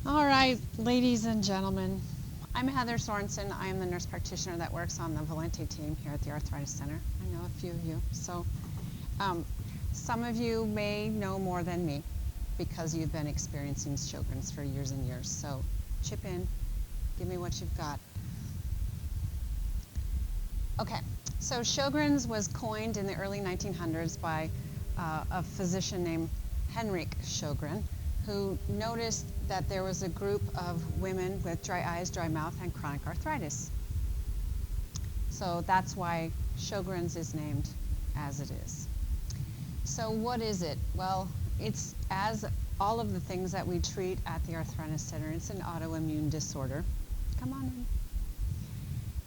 All right, ladies and gentlemen, I'm Heather Sorensen. I am the nurse practitioner that works on the Valente team here at the Arthritis Center. I know a few of you. So some of you may know more than me because you've been experiencing Sjogren's for years and years. So chip in, give me what you've got. Okay, so Sjogren's was coined in the early 1900s by a physician named Henrik Sjögren, who noticed that there was a group of women with dry eyes, dry mouth, and chronic arthritis. So that's why Sjogren's is named as it is. So what is it? Well, it's as all of the things that we treat at the Arthritis Center. It's an autoimmune disorder. Come on in.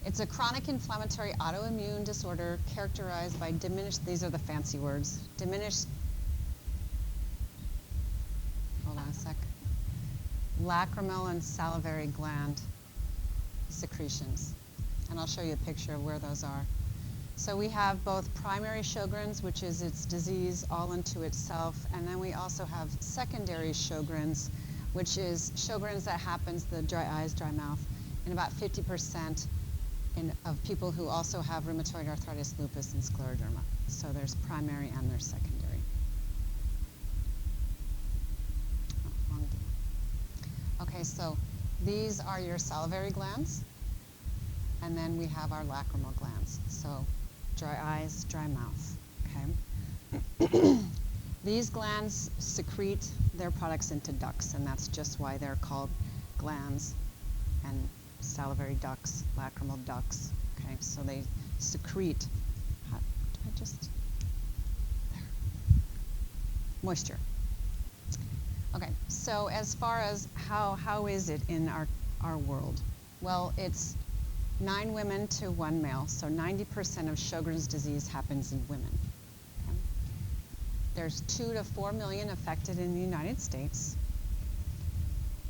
It's a chronic inflammatory autoimmune disorder characterized by diminished, these are the fancy words, diminished, hold on a sec, lacrimal and salivary gland secretions. And I'll show you a picture of where those are. So we have both primary Sjogren's, which is its disease all unto itself, and then we also have secondary Sjogren's, which is Sjogren's that happens, the dry eyes, dry mouth, in about 50% of people who also have rheumatoid arthritis, lupus, and scleroderma. So there's primary and there's secondary. Oh, wrong. Okay, so these are your salivary glands, and then we have our lacrimal glands. So dry eyes, dry mouth, okay? These glands secrete their products into ducts, and that's just why they're called glands and salivary ducts, lacrimal ducts, okay? So they secrete, moisture. Okay, so as far as how is it in our world? Well, it's 9 women to 1 male, so 90% of Sjogren's disease happens in women. Okay? There's 2 to 4 million affected in the United States.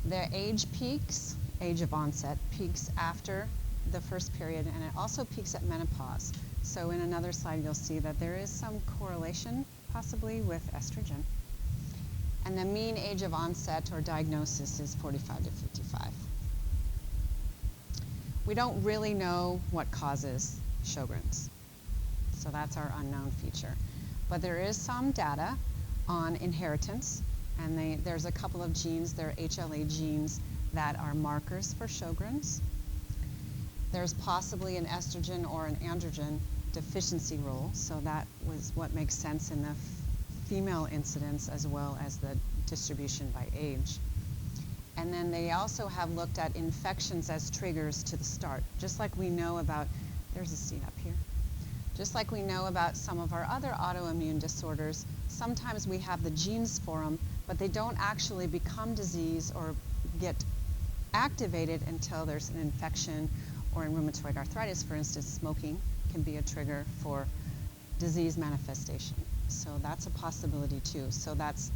The age peaks, age of onset, peaks after the first period, and it also peaks at menopause. So in another slide, you'll see that there is some correlation, possibly, with estrogen. And the mean age of onset or diagnosis is 45 to 55. We don't really know what causes Sjogren's, so that's our unknown feature. But there is some data on inheritance, and there's a couple of genes, they're HLA genes, that are markers for Sjogren's. There's possibly an estrogen or an androgen deficiency role, so that was what makes sense in the female incidence as well as the distribution by age. And then they also have looked at infections as triggers to the start, just like we know about, there's a seat up here, just like we know about some of our other autoimmune disorders, sometimes we have the genes for them, but they don't actually become disease or get activated until there's an infection, or in rheumatoid arthritis, for instance, smoking can be a trigger for disease manifestation. So that's a possibility too. So that's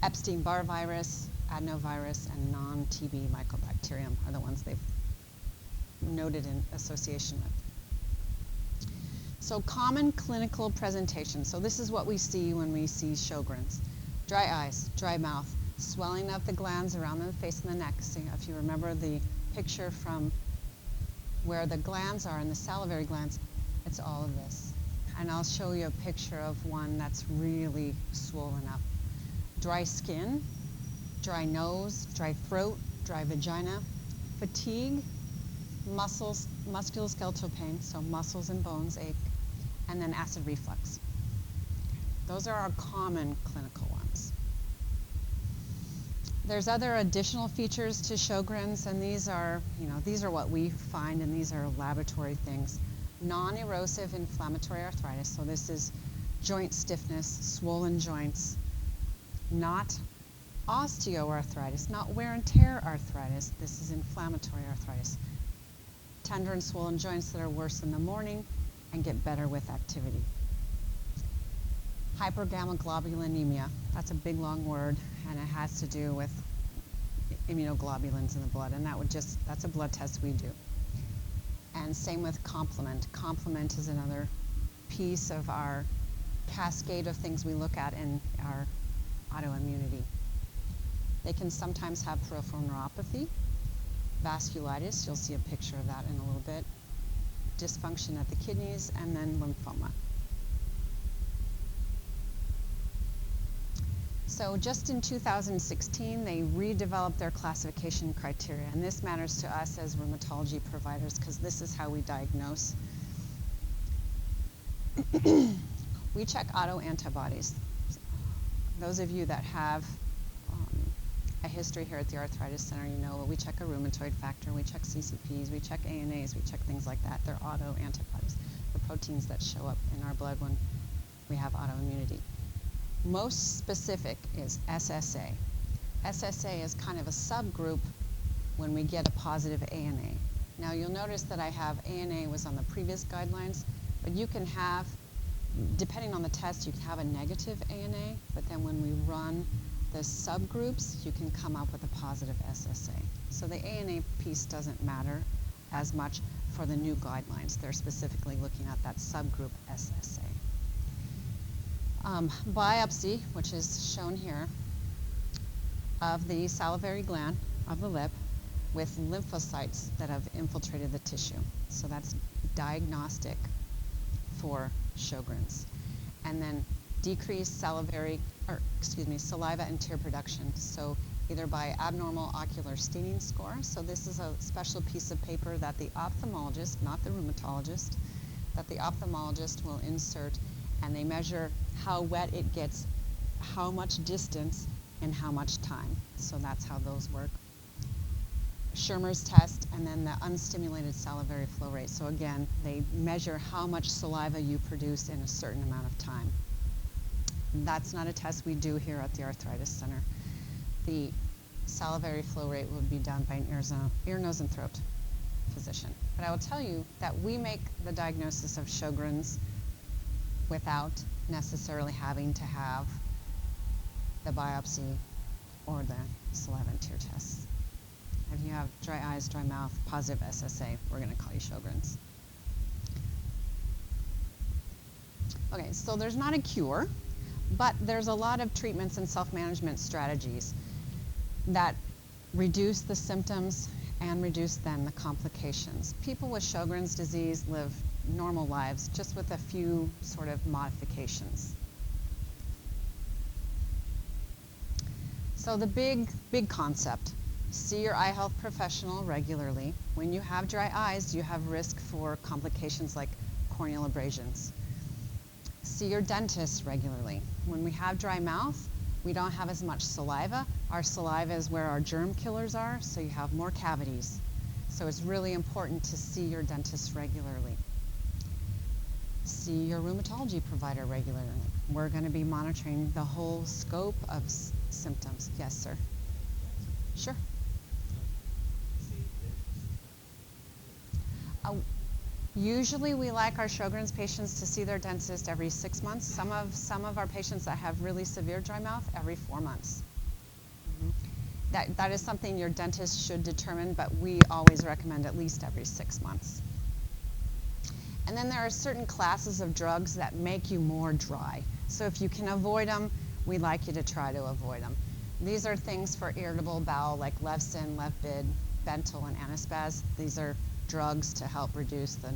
Epstein-Barr virus, adenovirus, and non-TB mycobacterium are the ones they've noted in association with. So common clinical presentation. So this is what we see when we see Sjogren's. Dry eyes, dry mouth, swelling of the glands around the face and the neck. See, if you remember the picture from where the glands are in the salivary glands, it's all of this. And I'll show you a picture of one that's really swollen up. Dry skin, dry nose, dry throat, dry vagina, fatigue, muscles, musculoskeletal pain, so muscles and bones ache, and then acid reflux. Those are our common clinical ones. There's other additional features to Sjogren's, and these are what we find, and these are laboratory things. Non-erosive inflammatory arthritis, so this is joint stiffness, swollen joints, not osteoarthritis, not wear and tear arthritis, this is inflammatory arthritis. Tender and swollen joints that are worse in the morning and get better with activity. Hypergammaglobulinemia, that's a big long word, and it has to do with immunoglobulins in the blood, and that's a blood test we do. And same with complement. Complement is another piece of our cascade of things we look at in our autoimmunity. They can sometimes have peripheral neuropathy, vasculitis, you'll see a picture of that in a little bit, dysfunction at the kidneys, and then lymphoma. So just in 2016, they redeveloped their classification criteria, and this matters to us as rheumatology providers because this is how we diagnose. We check autoantibodies. Those of you that have a history here at the Arthritis Center, you know we check a rheumatoid factor, we check CCPs, we check ANAs, we check things like that. They're autoantibodies, the proteins that show up in our blood when we have autoimmunity. Most specific is SSA. SSA is kind of a subgroup when we get a positive ANA. Now you'll notice that I have ANA was on the previous guidelines, but you can have, depending on the test, you can have a negative ANA, but then when we run the subgroups, you can come up with a positive SSA. So the ANA piece doesn't matter as much for the new guidelines. They're specifically looking at that subgroup SSA. Biopsy, which is shown here, of the salivary gland of the lip with lymphocytes that have infiltrated the tissue. So that's diagnostic for Sjogren's. And then decreased saliva and tear production. So either by abnormal ocular staining score. So this is a special piece of paper that the ophthalmologist, not the rheumatologist, that the ophthalmologist will insert, and they measure how wet it gets, how much distance, and how much time. So that's how those work. Schirmer's test, and then the unstimulated salivary flow rate. So again, they measure how much saliva you produce in a certain amount of time. That's not a test we do here at the Arthritis Center. The salivary flow rate would be done by an ear, nose, and throat physician. But I will tell you that we make the diagnosis of Sjogren's without necessarily having to have the biopsy or the saliva and tear tests. If you have dry eyes, dry mouth, positive SSA, we're going to call you Sjogren's. Okay, so there's not a cure, but there's a lot of treatments and self-management strategies that reduce the symptoms and reduce then the complications. People with Sjogren's disease live normal lives just with a few sort of modifications. So the big concept, see your eye health professional regularly. When you have dry eyes, you have risk for complications like corneal abrasions. See your dentist regularly. When we have dry mouth, we don't have as much saliva. Our saliva is where our germ killers are, so you have more cavities. So it's really important to see your dentist regularly. See your rheumatology provider regularly. We're going to be monitoring the whole scope of symptoms. Yes, sir. Sure. Usually we like our Sjogren's patients to see their dentist every 6 months. Some of our patients that have really severe dry mouth, every 4 months. That is something your dentist should determine, but we always recommend at least every 6 months. And then there are certain classes of drugs that make you more dry. So if you can avoid them, we like you to try to avoid them. These are things for irritable bowel like Levsin, Levbid, Bentyl, and Anaspaz. These are drugs to help reduce the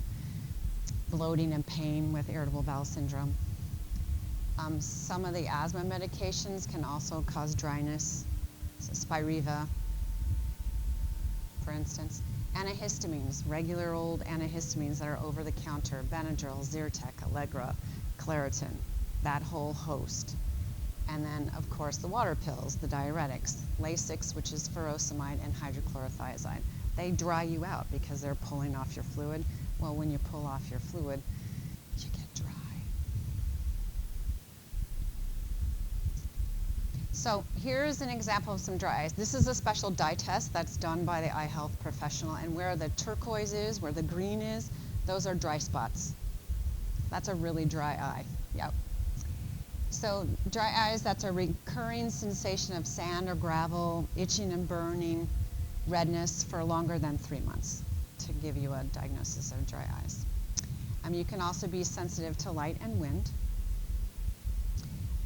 bloating and pain with irritable bowel syndrome. Some of the asthma medications can also cause dryness. So Spiriva, for instance. Antihistamines, regular old antihistamines that are over the counter, Benadryl, Zyrtec, Allegra, Claritin, that whole host. And then, of course, the water pills, the diuretics, Lasix, which is furosemide, and hydrochlorothiazide. They dry you out because they're pulling off your fluid. Well, when you pull off your fluid, you get dry. So here's an example of some dry eyes. This is a special dye test that's done by the eye health professional, and where the turquoise is, where the green is, those are dry spots. That's a really dry eye. Yep. So dry eyes, that's a recurring sensation of sand or gravel, itching and burning, redness for longer than 3 months to give you a diagnosis of dry eyes. You can also be sensitive to light and wind.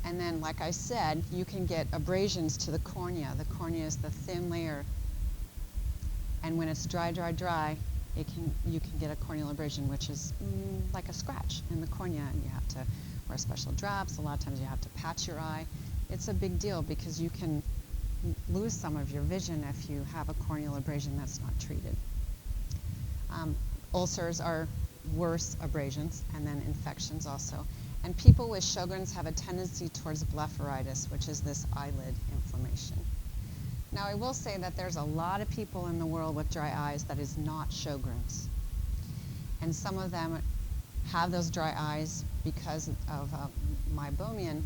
And then, like I said, you can get abrasions to the cornea. The cornea is the thin layer. And when it's dry, you can get a corneal abrasion, which is like a scratch in the cornea, and you have to wear special drops. A lot of times you have to patch your eye. It's a big deal because you can lose some of your vision if you have a corneal abrasion that's not treated. Ulcers are worse abrasions, and then infections also. And people with Sjogren's have a tendency towards blepharitis, which is this eyelid inflammation. Now, I will say that there's a lot of people in the world with dry eyes that is not Sjogren's. And some of them have those dry eyes because of meibomian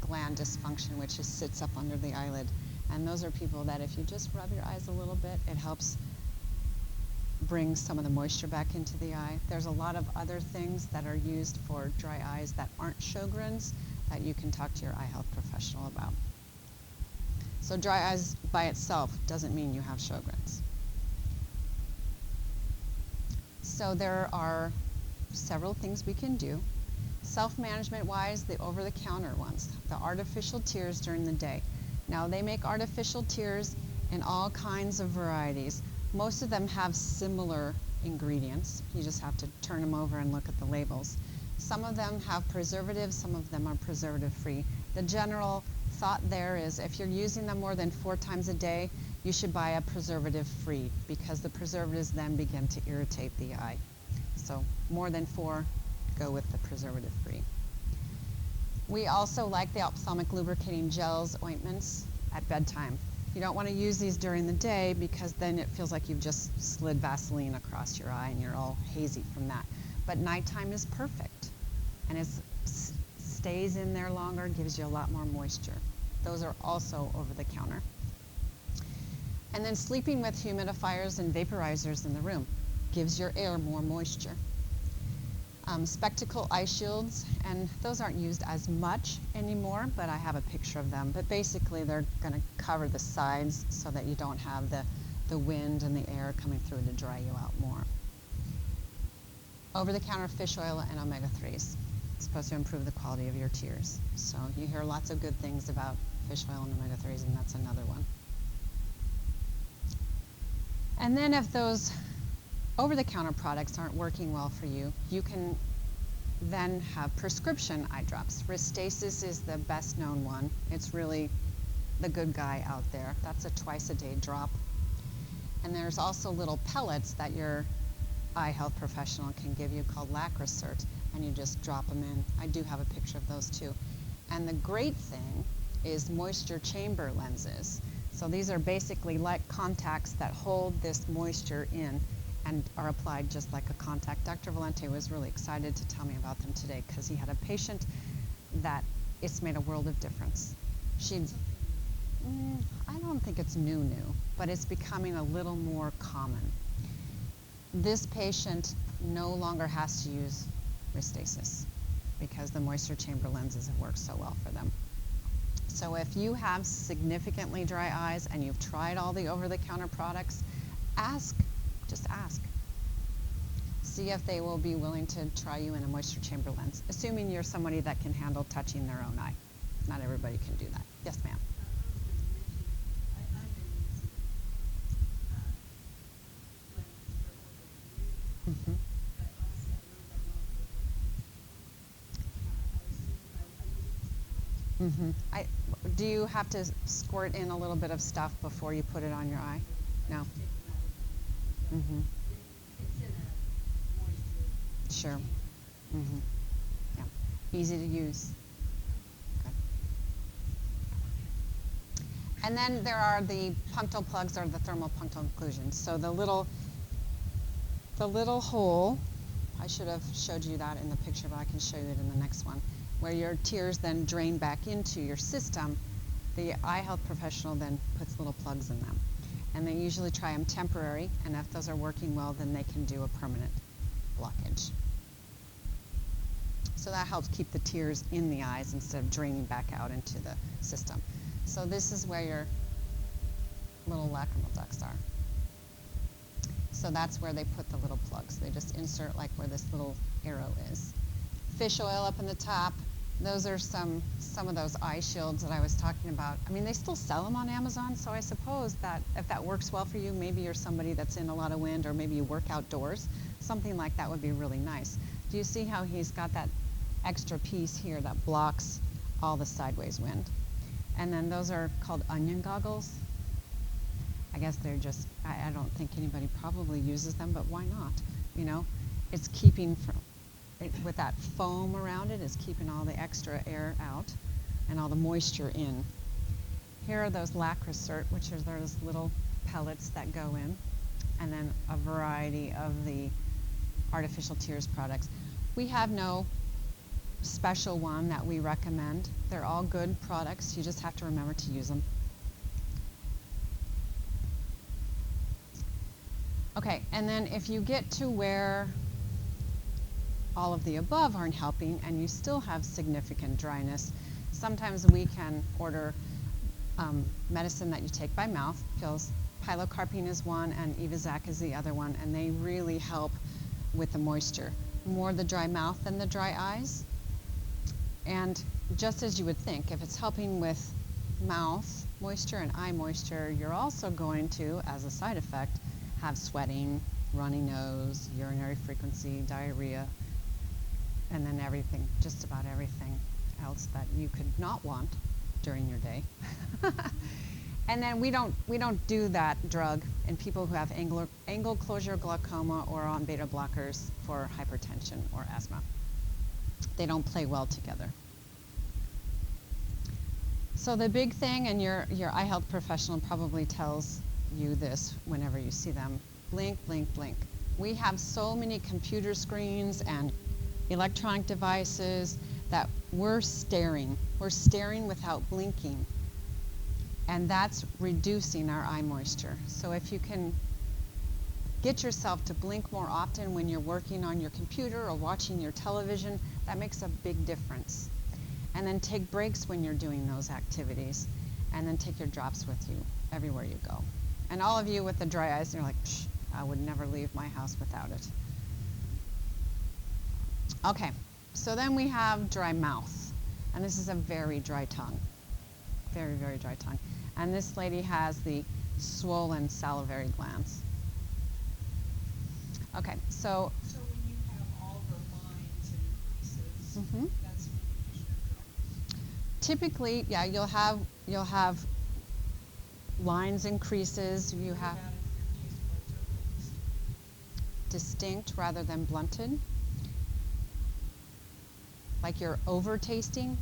gland dysfunction, which just sits up under the eyelid. And those are people that if you just rub your eyes a little bit, it helps bring some of the moisture back into the eye. There's a lot of other things that are used for dry eyes that aren't Sjogren's that you can talk to your eye health professional about. So dry eyes by itself doesn't mean you have Sjogren's. So there are several things we can do. Self-management wise, the over-the-counter ones, the artificial tears during the day. Now they make artificial tears in all kinds of varieties. Most of them have similar ingredients. You just have to turn them over and look at the labels. Some of them have preservatives, some of them are preservative-free. The general thought there is if you're using them more than 4 times a day, you should buy a preservative-free because the preservatives then begin to irritate the eye. So more than 4, go with the preservative-free. We also like the ophthalmic lubricating gels, ointments at bedtime. You don't want to use these during the day because then it feels like you've just slid Vaseline across your eye and you're all hazy from that. But nighttime is perfect, and it stays in there longer, gives you a lot more moisture. Those are also over the counter. And then sleeping with humidifiers and vaporizers in the room gives your air more moisture. Spectacle eye shields, and those aren't used as much anymore, but I have a picture of them. But basically they're going to cover the sides so that you don't have the wind and the air coming through to dry you out more. Over-the-counter fish oil and omega-3s. It's supposed to improve the quality of your tears. So you hear lots of good things about fish oil and omega-3s, and that's another one. And then if those over-the-counter products aren't working well for you, you can then have prescription eye drops. Restasis is the best known one. It's really the good guy out there. That's a twice-a-day drop. And there's also little pellets that your eye health professional can give you called Lacrocert, and you just drop them in. I do have a picture of those too. And the great thing is moisture chamber lenses. So these are basically like contacts that hold this moisture in and are applied just like a contact. Dr. Valente was really excited to tell me about them today because he had a patient that it's made a world of difference. I don't think it's new, but it's becoming a little more common. This patient no longer has to use Restasis because the moisture chamber lenses have worked so well for them. So if you have significantly dry eyes and you've tried all the over-the-counter products, just ask. See if they will be willing to try you in a moisture chamber lens, assuming you're somebody that can handle touching their own eye. Not everybody can do that. Yes, ma'am. Mm-hmm. Mm-hmm. Do you have to squirt in a little bit of stuff before you put it on your eye? No. Mm-hmm. Sure. Mm-hmm. Yeah. Easy to use. Okay. And then there are the punctal plugs or the thermal punctal occlusions. So the little hole, I should have showed you that in the picture, but I can show you it in the next one, where your tears then drain back into your system. The eye health professional then puts little plugs in them. And they usually try them temporary, and if those are working well, then they can do a permanent blockage. So that helps keep the tears in the eyes instead of draining back out into the system. So this is where your little lacrimal ducts are. So that's where they put the little plugs. They just insert like where this little arrow is. Fish oil up in the top, those are some of those eye shields that I was talking about. I mean, they still sell them on Amazon, so I suppose that if that works well for you, maybe you're somebody that's in a lot of wind, or maybe you work outdoors, something like that would be really nice. Do you see how he's got that extra piece here that blocks all the sideways wind? And then those are called onion goggles. I guess they're just, I don't think anybody probably uses them, but why not? You know, it's keeping with that foam around it, is keeping all the extra air out and all the moisture in. Here are those Lacrocert, which are those little pellets that go in, and then a variety of the artificial tears products. We have no special one that we recommend. They're all good products. You just have to remember to use them. Okay, and then if you get to where all of the above aren't helping and you still have significant dryness, sometimes we can order medicine that you take by mouth, pills. Pilocarpine is one and Evazac is the other one, and they really help with the moisture. More the dry mouth than the dry eyes. And just as you would think, if it's helping with mouth moisture and eye moisture, you're also going to, as a side effect, have sweating, runny nose, urinary frequency, diarrhea, and then everything, just about everything else that you could not want during your day. And then we don't do that drug in people who have angle closure glaucoma or on beta blockers for hypertension or asthma. They don't play well together. So the big thing, and your eye health professional probably tells you this whenever you see them, blink, blink, blink. We have so many computer screens and electronic devices that we're staring without blinking, and that's reducing our eye moisture. So if you can get yourself to blink more often when you're working on your computer or watching your television, that makes a big difference. And then take breaks when you're doing those activities, and then take your drops with you everywhere you go. And all of you with the dry eyes, you're like, psh, I would never leave my house without it. Okay, so then we have dry mouth, and this is a very dry tongue, very, very dry tongue. And this lady has the swollen salivary glands. Okay, so when you have all the lines and creases, that's when you use your drugs. Typically, yeah, you'll have lines and creases. You have What about if your taste buds are really distinct rather than blunted. Like you're over tasting.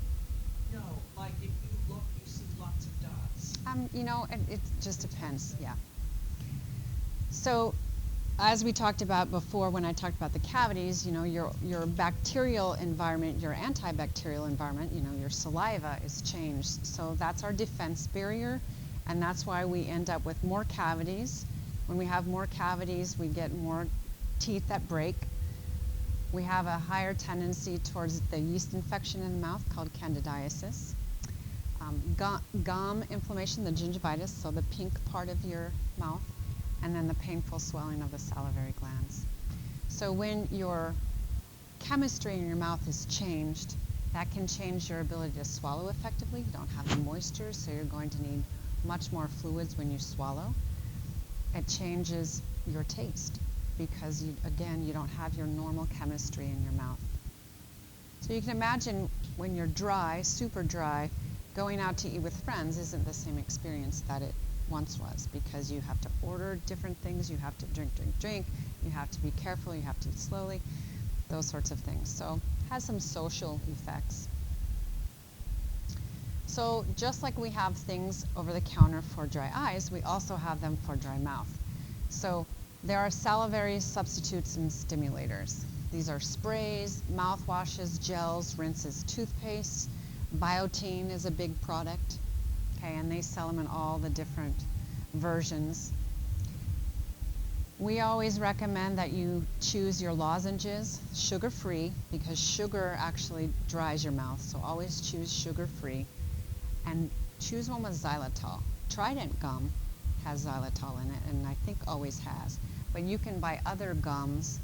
No, like if you look, you see lots of dots. You know, it just depends. Yeah. So, as we talked about before, when I talked about the cavities, you know, your bacterial environment, your antibacterial environment, you know, your saliva is changed. So that's our defense barrier, and that's why we end up with more cavities. When we have more cavities, we get more teeth that break. We have a higher tendency towards the yeast infection in the mouth called candidiasis. Gum inflammation, the gingivitis, so the pink part of your mouth, and then the painful swelling of the salivary glands. So when your chemistry in your mouth is changed, that can change your ability to swallow effectively. You don't have the moisture, so you're going to need much more fluids when you swallow. It changes your taste because, you don't have your normal chemistry in your mouth. So you can imagine when you're dry, super dry, going out to eat with friends isn't the same experience that it once was, because you have to order different things, you have to drink, you have to be careful, you have to eat slowly, those sorts of things. So it has some social effects. So just like we have things over the counter for dry eyes, we also have them for dry mouth. So there are salivary substitutes and stimulators. These are sprays, mouthwashes, gels, rinses, toothpaste. Biotine is a big product, okay, and they sell them in all the different versions. We always recommend that you choose your lozenges, sugar-free, because sugar actually dries your mouth, so always choose sugar-free. And choose one with xylitol. Trident gum has xylitol in it, and I think always has. But you can buy other gums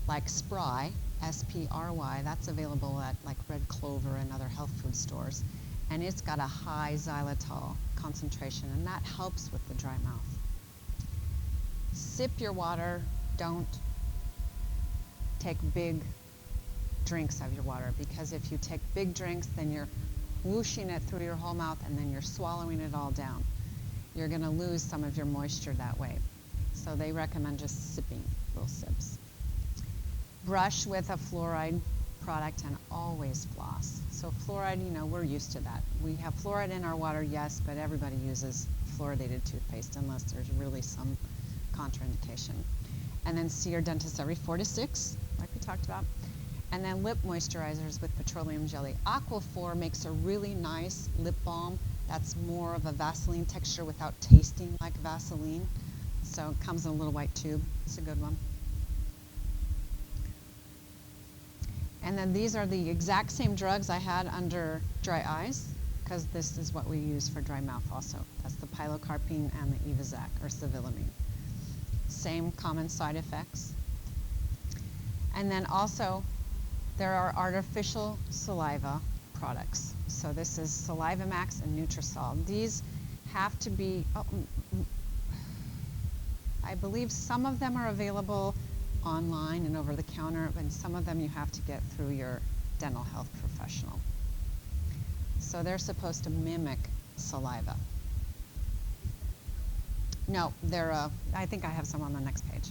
like Spry, SPRY. That's available at like Red Clover and other health food stores. And it's got a high xylitol concentration, and that helps with the dry mouth. Sip your water. Don't take big drinks of your water, because if you take big drinks, then you're whooshing it through your whole mouth and then you're swallowing it all down. You're going to lose some of your moisture that way. So they recommend just sipping little sips. Brush with a fluoride product and always floss. So fluoride, you know, we're used to that. We have fluoride in our water, yes, but everybody uses fluoridated toothpaste unless there's really some contraindication. And then see your dentist every 4 to 6, like we talked about. And then lip moisturizers with petroleum jelly. Aquaphor makes a really nice lip balm that's more of a Vaseline texture without tasting like Vaseline. So it comes in a little white tube. It's a good one. And then these are the exact same drugs I had under dry eyes, because this is what we use for dry mouth also. That's the pilocarpine and the Evazac, or cevilamine. Same common side effects. And then also, there are artificial saliva products. So this is Saliva Max and Nutrisol. These have to be, I believe some of them are available online and over the counter, and some of them you have to get through your dental health professional. So they're supposed to mimic saliva. No, they're, I think I have some on the next page.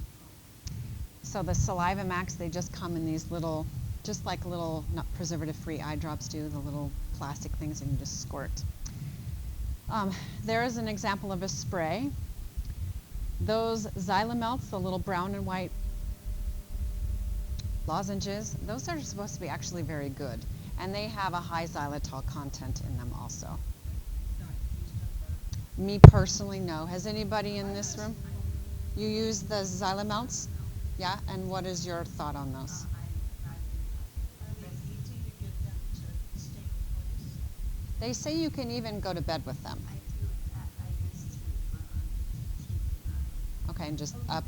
So the Saliva Max, they just come in these little, just like little not preservative-free eye drops do, the little plastic things, and you just squirt. There is an example of a spray. Those Xylamelts, the little brown and white lozenges, those are supposed to be actually very good. And they have a high xylitol content in them also. Me personally, no. Has anybody in this room? You use the Xylamelts? Yeah, and what is your thought on those? They say you can even go to bed with them. Okay, and just up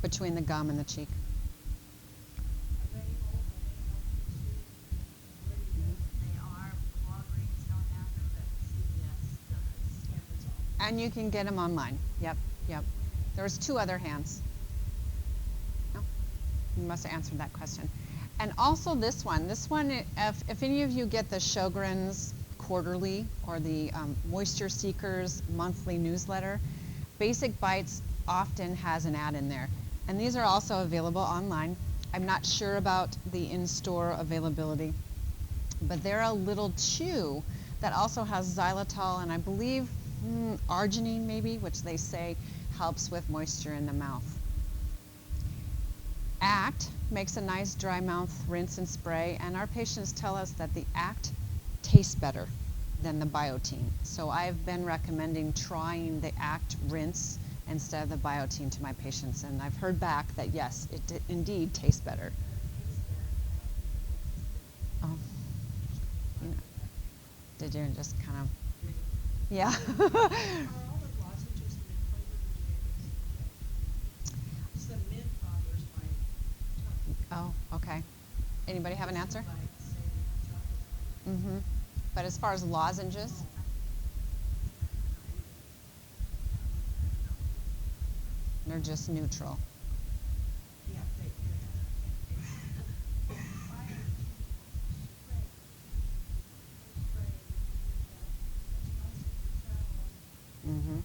between the gum and the cheek. And you can get them online. Yep, yep. There was 2 other hands. No? You must have answered that question. And also this one, if any of you get the Sjogren's quarterly or the Moisture Seekers monthly newsletter, Basic Bites often has an ad in there. And these are also available online. I'm not sure about the in-store availability, but they're a little chew that also has xylitol and I believe arginine maybe, which they say helps with moisture in the mouth. ACT makes a nice dry mouth rinse and spray, and our patients tell us that the ACT tastes better than the Biotine. So I've been recommending trying the ACT rinse instead of the Biotine to my patients, and I've heard back that yes, it indeed tastes better. Oh, you know, did you just kind of, yeah. Oh, okay. Anybody have an answer? Mm-hmm. But as far as lozenges? They're just neutral. Mm-hmm.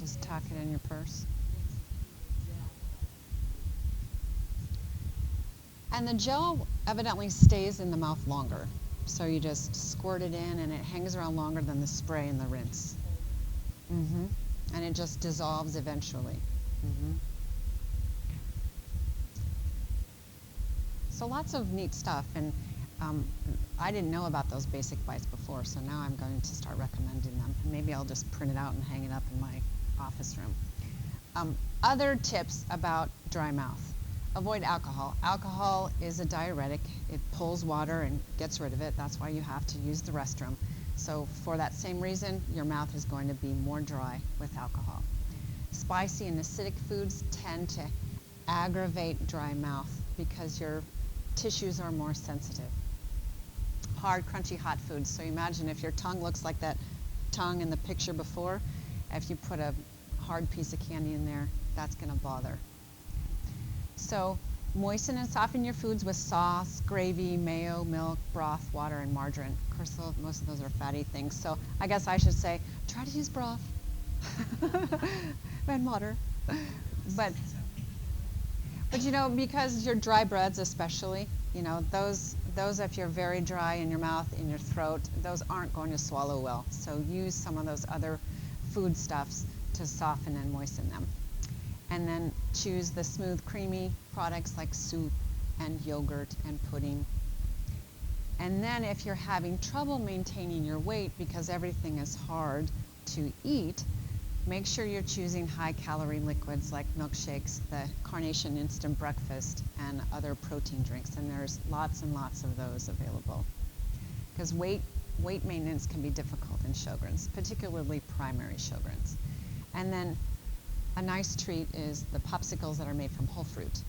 Just tuck it in your purse. And the gel evidently stays in the mouth longer. So you just squirt it in and it hangs around longer than the spray and the rinse. Mm-hmm. And it just dissolves eventually. Mm-hmm. So lots of neat stuff. And I didn't know about those Basic Bites before, so now I'm going to start recommending them. And maybe I'll just print it out and hang it up in my office room. Other tips about dry mouth. Avoid alcohol. Alcohol is a diuretic. It pulls water and gets rid of it. That's why you have to use the restroom. So for that same reason, your mouth is going to be more dry with alcohol. Spicy and acidic foods tend to aggravate dry mouth because your tissues are more sensitive. Hard, crunchy, hot foods. So imagine if your tongue looks like that tongue in the picture before, if you put a hard piece of candy in there, that's going to bother. So moisten and soften your foods with sauce, gravy, mayo, milk, broth, water, and margarine. Of course, most of those are fatty things. So I guess I should say, try to use broth and water. But you know, because your dry breads especially, you know, those if you're very dry in your mouth, in your throat, those aren't going to swallow well. So use some of those other foodstuffs to soften and moisten them. And then choose the smooth, creamy products like soup and yogurt and pudding. And then if you're having trouble maintaining your weight because everything is hard to eat, make sure you're choosing high-calorie liquids like milkshakes, the Carnation Instant Breakfast, and other protein drinks. And there's lots and lots of those available. Because weight maintenance can be difficult in Sjogren's, particularly primary Sjogren's. And then a nice treat is the popsicles that are made from whole fruit.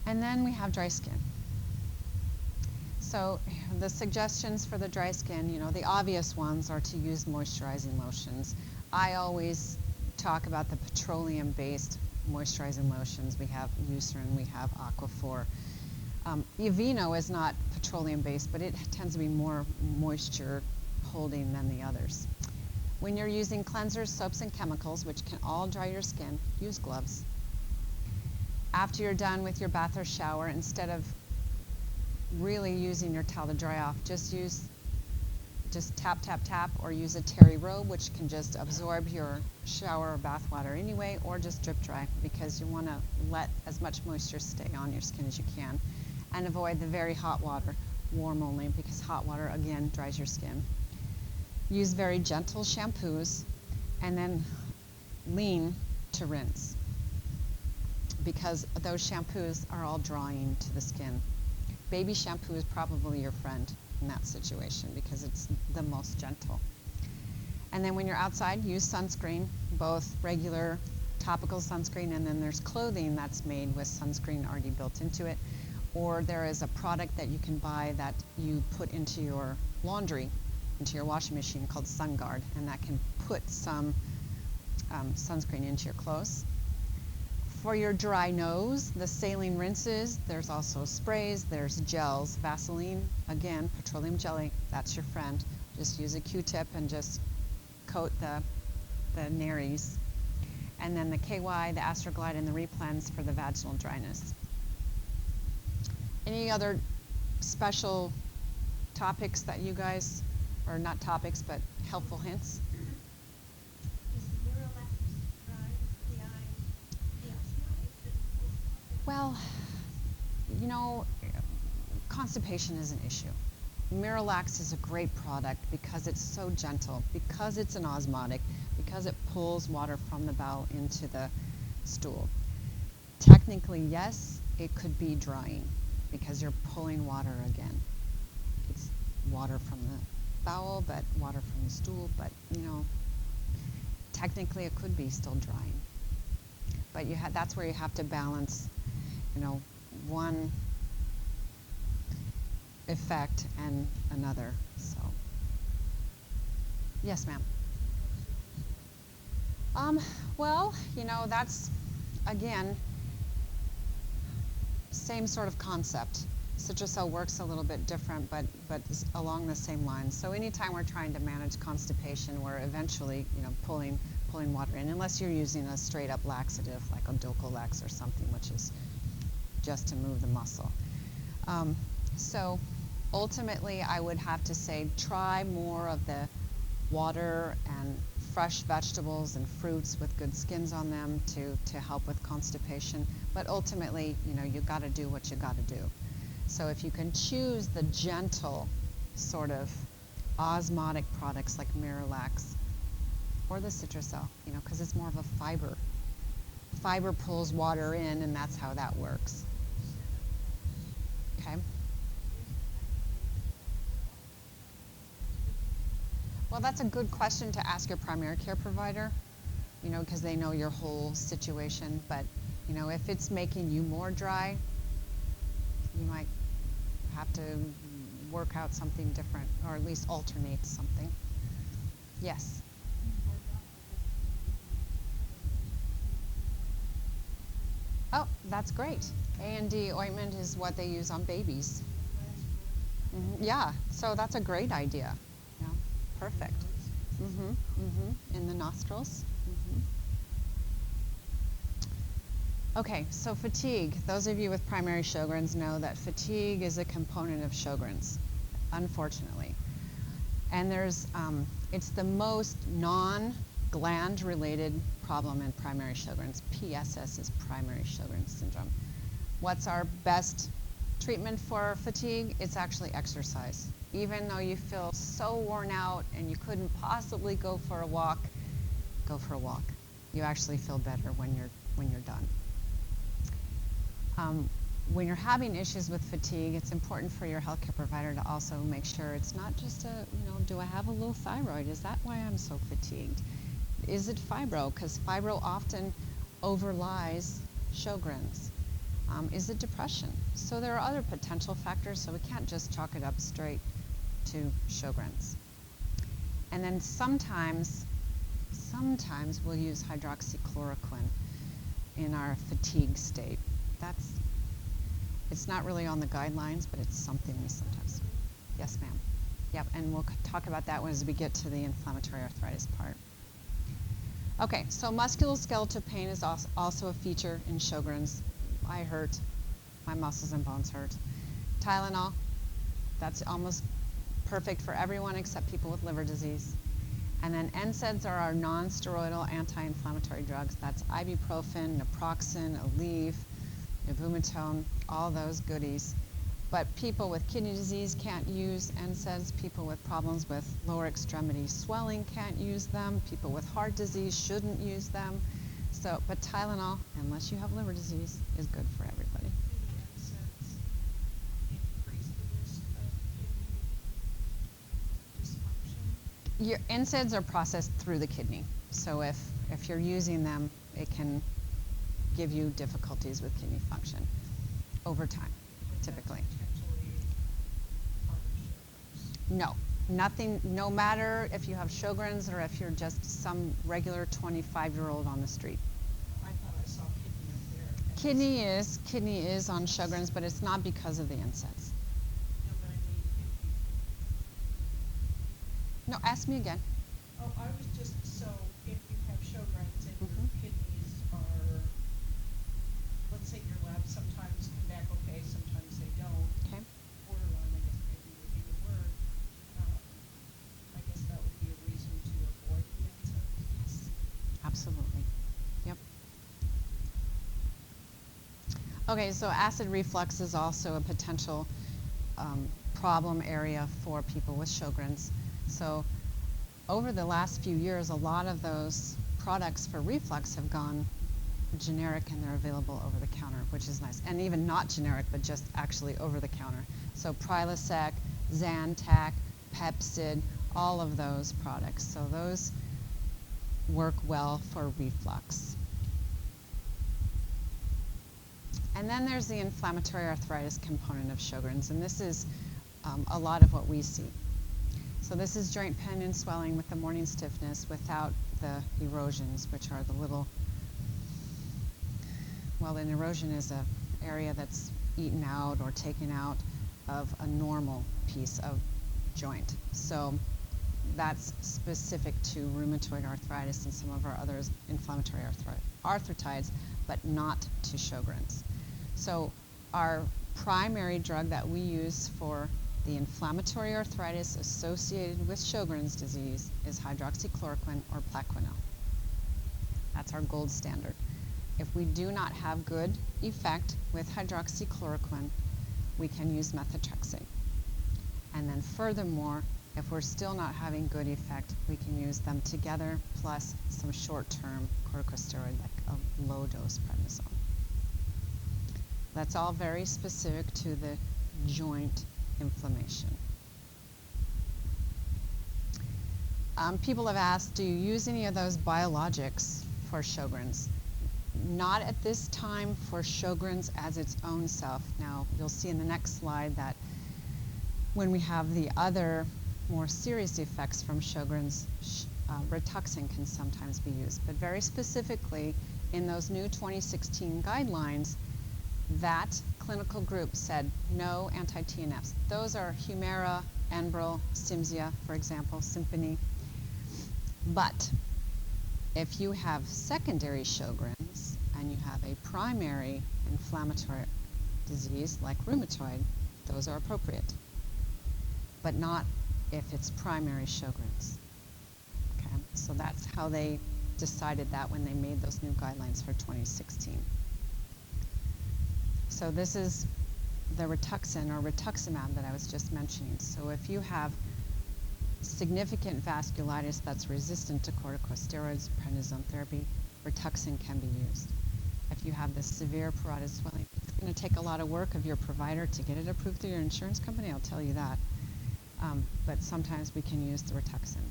And then we have dry skin. So the suggestions for the dry skin, you know, the obvious ones are to use moisturizing lotions. I always talk about the petroleum-based moisturizing lotions. We have Eucerin, we have Aquaphor. Aveeno is not petroleum-based, but it tends to be more moisture holding than the others. When you're using cleansers, soaps, and chemicals, which can all dry your skin, use gloves. After you're done with your bath or shower, instead of really using your towel to dry off, just tap, tap, tap, or use a terry robe, which can just absorb your shower or bath water anyway, or just drip dry, because you want to let as much moisture stay on your skin as you can, and avoid the very hot water, warm only, because hot water, again, dries your skin. Use very gentle shampoos, and then lean to rinse, because those shampoos are all drying to the skin. Baby shampoo is probably your friend in that situation because it's the most gentle. And then when you're outside, use sunscreen, both regular topical sunscreen, and then there's clothing that's made with sunscreen already built into it. Or there is a product that you can buy that you put into your laundry, into your washing machine, called SunGuard, and that can put some sunscreen into your clothes. For your dry nose, the saline rinses, there's also sprays, there's gels. Vaseline, again, petroleum jelly, that's your friend. Just use a Q-tip and just coat the nares. And then the KY, the Astroglide, and the Replens for the vaginal dryness. Any other special topics that you guys, or not topics, but helpful hints? Well, you know, constipation is an issue. Miralax is a great product because it's so gentle, because it's an osmotic, because it pulls water from the bowel into the stool. Technically, yes, it could be drying because you're pulling water again. It's water from the bowel, but water from the stool, but, you know, technically it could be still drying. But that's where you have to balance, you know, one effect and another. So, yes, ma'am. Well, you know, that's, again, same sort of concept. Citrusel works a little bit different, but along the same lines. So anytime we're trying to manage constipation, we're eventually, you know, pulling water in, unless you're using a straight up laxative like a Dulcolax or something, which is just to move the muscle. So ultimately, I would have to say try more of the water and fresh vegetables and fruits with good skins on them to help with constipation. But ultimately, you know, you got to do what you got to do. So if you can choose the gentle sort of osmotic products like Miralax or the Citrusel, you know, because it's more of a fiber. Fiber pulls water in, and that's how that works. Okay? Well, that's a good question to ask your primary care provider, because they know your whole situation. But, if it's making you more dry, you might have to work out something different, or at least alternate something. Yes? Oh, that's great. A&D ointment is what they use on babies. Yeah, so that's a great idea. Yeah, perfect. In the nostrils. Okay, so fatigue. Those of you with primary Sjogren's know that fatigue is a component of Sjogren's, unfortunately. And it's the most non-gland related problem in primary Sjogren's. PSS is primary Sjogren's syndrome. What's our best treatment for fatigue? It's actually exercise. Even though you feel so worn out and you couldn't possibly go for a walk, go for a walk. You actually feel better when you're done. When you're having issues with fatigue, it's important for your healthcare provider to also make sure it's not just do I have a low thyroid? Is that why I'm so fatigued? Is it fibro? Because fibro often overlies Sjogren's. Is it depression? So there are other potential factors, so we can't just chalk it up straight to Sjogren's. And then sometimes we'll use hydroxychloroquine in our fatigue state. It's not really on the guidelines, but it's something we sometimes do. Yes, ma'am. Yep, and we'll talk about that as we get to the inflammatory arthritis part. Okay, so musculoskeletal pain is also a feature in Sjogren's. I hurt, my muscles and bones hurt. Tylenol, that's almost perfect for everyone except people with liver disease. And then NSAIDs are our non-steroidal anti-inflammatory drugs. That's ibuprofen, naproxen, Aleve, Ibumetone, all those goodies. But people with kidney disease can't use NSAIDs. People with problems with lower extremity swelling can't use them. People with heart disease shouldn't use them. But Tylenol, unless you have liver disease, is good for everybody. NSAIDs increase the risk of kidney dysfunction? Your NSAIDs are processed through the kidney. So if you're using them, it can give you difficulties with kidney function over time, typically. No, nothing, no matter if you have Sjogren's or if you're just some regular 25-year-old on the street. I thought I saw kidney up there. Kidney is on Sjogren's, but it's not because of the NSAIDs. No, but I mean, No, ask me again. oh, I was just, so if you have Sjogren's and your kidneys are, let's say your labs sometimes come back okay, sometimes they don't. Okay. Borderline, I guess maybe would be the word. I guess that would be a reason to avoid the NSAIDs. Yes, absolutely. Yep. Okay, so acid reflux is also a potential problem area for people with Sjogren's. So over the last few years, a lot of those products for reflux have gone generic, and they're available over the counter, which is nice. And even not generic, but just actually over the counter. So Prilosec, Zantac, Pepcid, all of those products. So those work well for reflux. And then there's the inflammatory arthritis component of Sjogren's, and this is a lot of what we see. So this is joint pain and swelling with the morning stiffness without the erosions, which are the little, well, an erosion is an area that's eaten out or taken out of a normal piece of joint. So that's specific to rheumatoid arthritis and some of our other inflammatory arthritides, but not to Sjogren's. So our primary drug that we use for the inflammatory arthritis associated with Sjogren's disease is hydroxychloroquine or Plaquenil. That's our gold standard. If we do not have good effect with hydroxychloroquine, we can use methotrexate. And then furthermore, if we're still not having good effect, we can use them together plus some short-term corticosteroid like a low-dose prednisone. That's all very specific to the joint inflammation. People have asked, do you use any of those biologics for Sjogren's? Not at this time for Sjogren's as its own self. Now, you'll see in the next slide that when we have the other more serious effects from Sjogren's, Rituxan can sometimes be used. But very specifically, in those new 2016 guidelines, that clinical group said no anti-TNFs. Those are Humira, Enbrel, Cimzia, for example, Simponi. But if you have secondary Sjogren's and you have a primary inflammatory disease like rheumatoid, those are appropriate, but not if it's primary Sjogren's. Okay, so that's how they decided that when they made those new guidelines for 2016. So this is the Rituxan or rituximab that I was just mentioning. So if you have significant vasculitis that's resistant to corticosteroids, prednisone therapy, Rituxan can be used. If you have this severe parotid swelling, it's going to take a lot of work of your provider to get it approved through your insurance company, I'll tell you that. But sometimes we can use the Rituxan.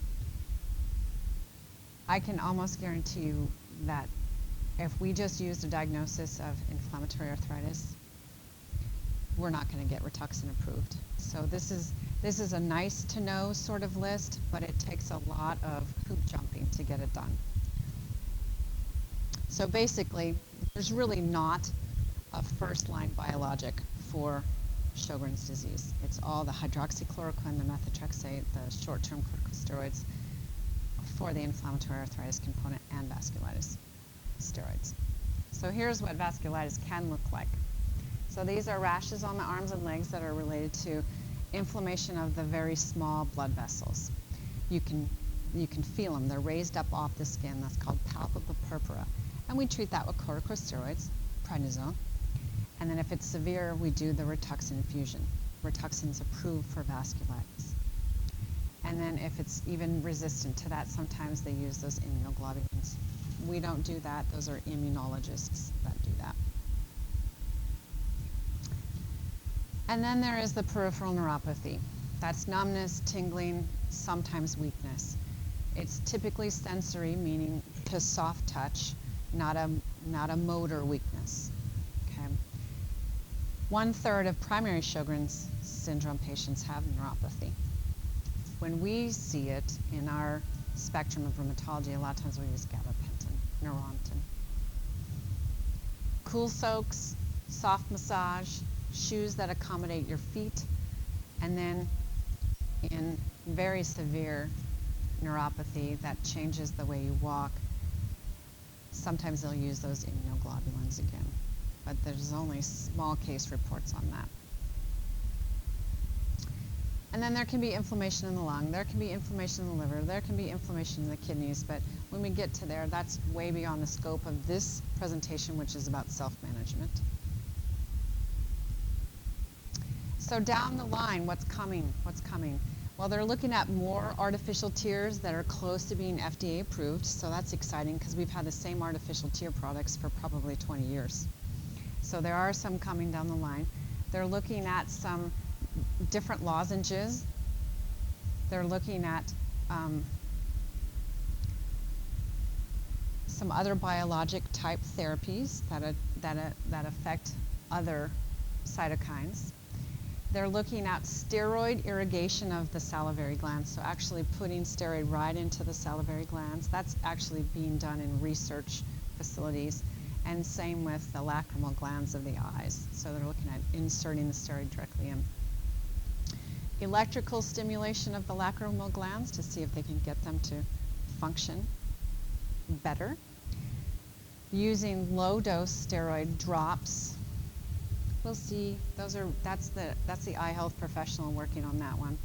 I can almost guarantee you that if we just used a diagnosis of inflammatory arthritis, we're not going to get Rituxan approved. So this is a nice to know sort of list, but it takes a lot of hoop jumping to get it done. So basically, there's really not a first-line biologic for Sjogren's disease. It's all the hydroxychloroquine, the methotrexate, the short-term corticosteroids for the inflammatory arthritis component and vasculitis steroids. So here's what vasculitis can look like. So these are rashes on the arms and legs that are related to inflammation of the very small blood vessels. You can feel them. They're raised up off the skin. That's called palpable purpura. And we treat that with corticosteroids, prednisone. And then if it's severe, we do the Rituxan infusion. Rituxan's approved for vasculitis. And then if it's even resistant to that, sometimes they use those immunoglobulins. We don't do that. Those are immunologists that do that. And then there is the peripheral neuropathy. That's numbness, tingling, sometimes weakness. It's typically sensory, meaning to soft touch, not a motor weakness. Okay. 1/3 of primary Sjogren's syndrome patients have neuropathy. When we see it in our spectrum of rheumatology, a lot of times we use gabapentin, Neurontin. Cool soaks, soft massage, shoes that accommodate your feet, and then in very severe neuropathy that changes the way you walk, sometimes they'll use those immunoglobulins again, but there's only small case reports on that. And then there can be inflammation in the lung, there can be inflammation in the liver, there can be inflammation in the kidneys, but when we get to there, that's way beyond the scope of this presentation, which is about self-management. So down the line, what's coming? What's coming? Well, they're looking at more artificial tears that are close to being FDA approved, so that's exciting because we've had the same artificial tear products for probably 20 years. So there are some coming down the line. They're looking at some different lozenges. They're looking at some other biologic type therapies that affect other cytokines. They're looking at steroid irrigation of the salivary glands, so actually putting steroid right into the salivary glands. That's actually being done in research facilities, and same with the lacrimal glands of the eyes. So they're looking at inserting the steroid directly in. Electrical stimulation of the lacrimal glands to see if they can get them to function better. Using low-dose steroid drops. We'll see. That's the eye health professional working on that one.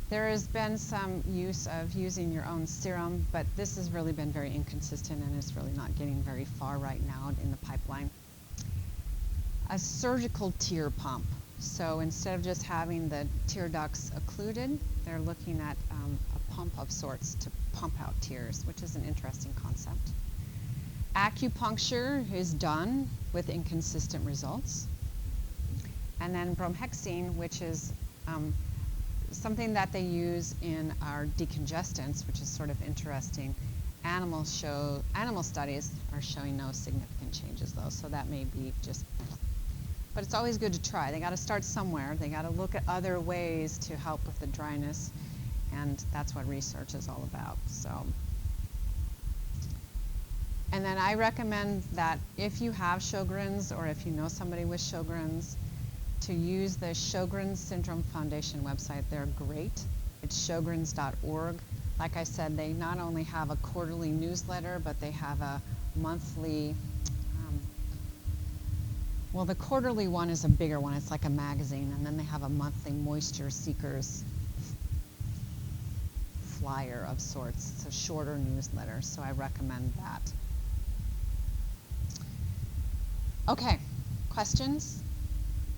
There has been some use of using your own serum, but this has really been very inconsistent and is really not getting very far right now in the pipeline. A surgical tear pump. So instead of just having the tear ducts occluded, they're looking at a pump of sorts to pump out tears, which is an interesting concept. Acupuncture is done with inconsistent results. And then bromhexine, which is something that they use in our decongestants, which is sort of interesting. Animal studies are showing no significant changes though, so that may be just, but it's always good to try. They got to start somewhere. They got to look at other ways to help with the dryness, and that's what research is all about. So, and then I recommend that if you have Sjogren's or if you know somebody with Sjogren's, to use the Sjogren's Syndrome Foundation website. They're great. It's sjogrens.org. Like I said, they not only have a quarterly newsletter, but they have a monthly, well, the quarterly one is a bigger one. It's like a magazine, and then they have a monthly Moisture Seekers flyer of sorts. It's a shorter newsletter, so I recommend that. Okay, questions?